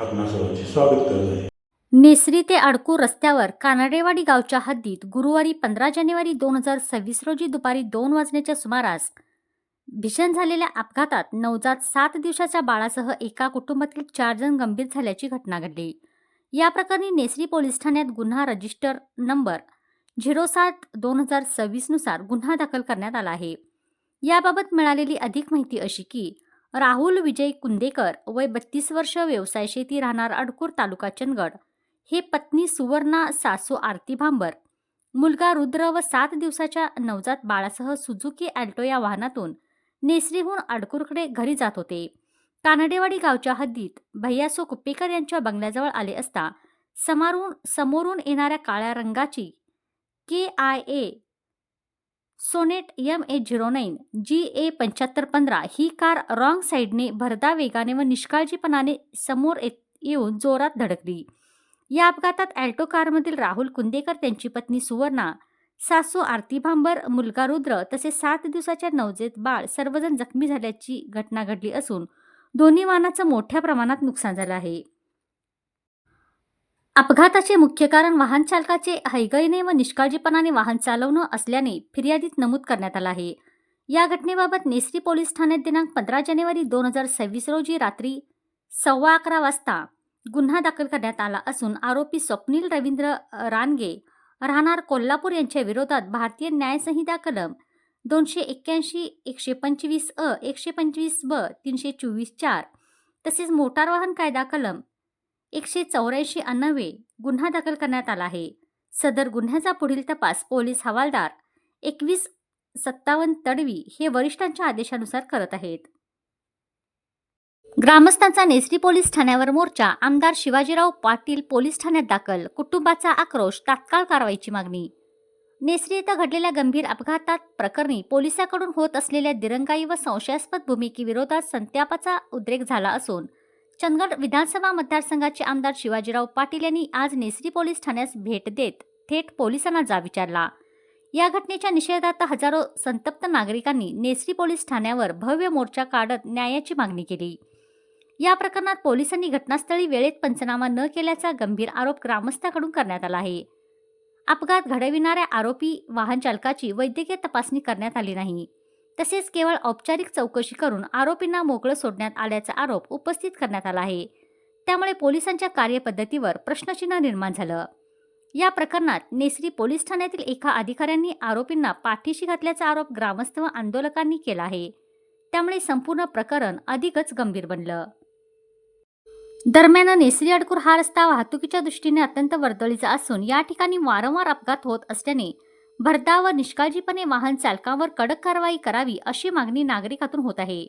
आपणा सर्वांचे स्वागत करत आहे। नेसरी ते अडकूर रस्त्यावर कानडेवाडी गावच्या हद्दीत गुरुवारी 15 जानेवारी 2026 रोजी दुपारी 2 वाजण्याच्या सुमारास भीषण झालेल्या अपघातात नवजात 7 दिवसाच्या बाळासह एका कुटुंबातील 4 जण गंभीर झाल्याची घटना घडली। या प्रकरणी नेसरी पोलीस ठाण्यात गुन्हा रजिस्टर नंबर 07/2026 नुसार गुन्हा दाखल करण्यात आला आहे। याबाबत मिळालेली अधिक माहिती अशी की राहुल विजय कुंदेकर वय 32 वर्ष, व्यवसाय शेती, राहणार अडकूर, तालुका चंदगड, हे पत्नी सुवर्णा, सासू आरती भांबर, मुलगा रुद्र व 7 दिवसाच्या नवजात बाळासह सुझुकी अल्टो या वाहनातून नेसरीहून अडकूरकडे घरी जात होते। कानडेवाडी गावच्या हद्दीत भैयासो कुप्पेकर यांच्या बंगल्याजवळ आले असता समोरून येणाऱ्या काळ्या रंगाची KIA सोनेट MA09 GA 7515 ही कार रॉंग साईडने भरधाव वेगाने व निष्काळजीपणाने समोर येऊन जोरात धडकली। या अपघातात अल्टो कारमधील राहुल कुंदेकर, त्यांची पत्नी सुवर्णा, सासू आरती भांबर, मुलगा रुद्र तसेच 7 दिवसाच्या नवजात बाळ सर्वजण जखमी झाल्याची घटना घडली असून दोन्ही वाहनाचं मोठ्या प्रमाणात नुकसान झालं आहे। अपघाताचे मुख्य कारण वाहन चालकाचे हयगयीने व निष्काळजीपणाने वाहन चालवणं असल्याने फिर्यादीत नमूद करण्यात आलं आहे। या घटनेबाबत नेसरी पोलीस ठाण्यात दिनांक 15 जानेवारी 2026 रोजी रात्री 11:15 वाजता गुन्हा दाखल करण्यात आला असून आरोपी स्वप्नील रवींद्र रानगे, राहणार कोल्हापूर, यांच्या विरोधात भारतीय न्याय संहिता कलम 281, 125 अ, 125 ब, 324-4 तसेच मोटार वाहन कायदा कलम 184 गुन्हा दाखल करण्यात आला आहे। सदर गुन्ह्याचा पुढील तपास पोलीस हवालदार 2157 तडवी हे वरिष्ठांच्या आदेशानुसार करत आहेत। ग्रामस्थांचा नेसरी पोलीस ठाण्यावर मोर्चा, आमदार शिवाजीराव पाटील पोलीस ठाण्यात दाखल, कुटुंबाचा आक्रोश, तात्काळ कारवाईची मागणी। नेसरी येथे घडलेल्या गंभीर अपघातात प्रकरणी पोलिसांकडून होत असलेल्या दिरंगाई व संशयास्पद भूमिकेविरोधात संतापाचा उद्रेक झाला असून चंदगड विधानसभा मतदारसंघाचे आमदार शिवाजीराव पाटील यांनी आज नेसरी पोलीस ठाण्यास भेट देत थेट पोलिसांना जाब विचारला। या घटनेच्या निषेधार्थ हजारो संतप्त नागरिकांनी नेसरी पोलीस ठाण्यावर भव्य मोर्चा काढत न्यायाची मागणी केली। या प्रकरणात पोलिसांनी घटनास्थळी वेळेत पंचनामा न केल्याचा गंभीर आरोप ग्रामस्थांकडून करण्यात आला आहे। अपघात घडविणाऱ्या आरोपी वाहन चालकाची वैद्यकीय तपासणी करण्यात आली नाही, तसेच केवळ औपचारिक चौकशी करून आरोपींना मोकळं सोडण्यात आल्याचा आरोप उपस्थित करण्यात आला आहे। त्यामुळे पोलिसांच्या कार्यपद्धतीवर प्रश्नचिन्ह निर्माण झालं। या प्रकरणात नेसरी पोलीस ठाण्यातील एका अधिकाऱ्यांनी आरोपींना पाठीशी घातल्याचा आरोप ग्रामस्थ व आंदोलकांनी केला आहे। त्यामुळे संपूर्ण प्रकरण अधिकच गंभीर बनलं। दरम्यान नेसरी अडकूर हा रस्ता वाहतुकीच्या दृष्टीने अत्यंत वर्दळीचा असून या ठिकाणी वारंवार अपघात होत असल्याने भरधाव व निष्काळजीपणे वाहन चालकांवर कडक कारवाई करावी अशी मागणी नागरिकांतून होत आहे।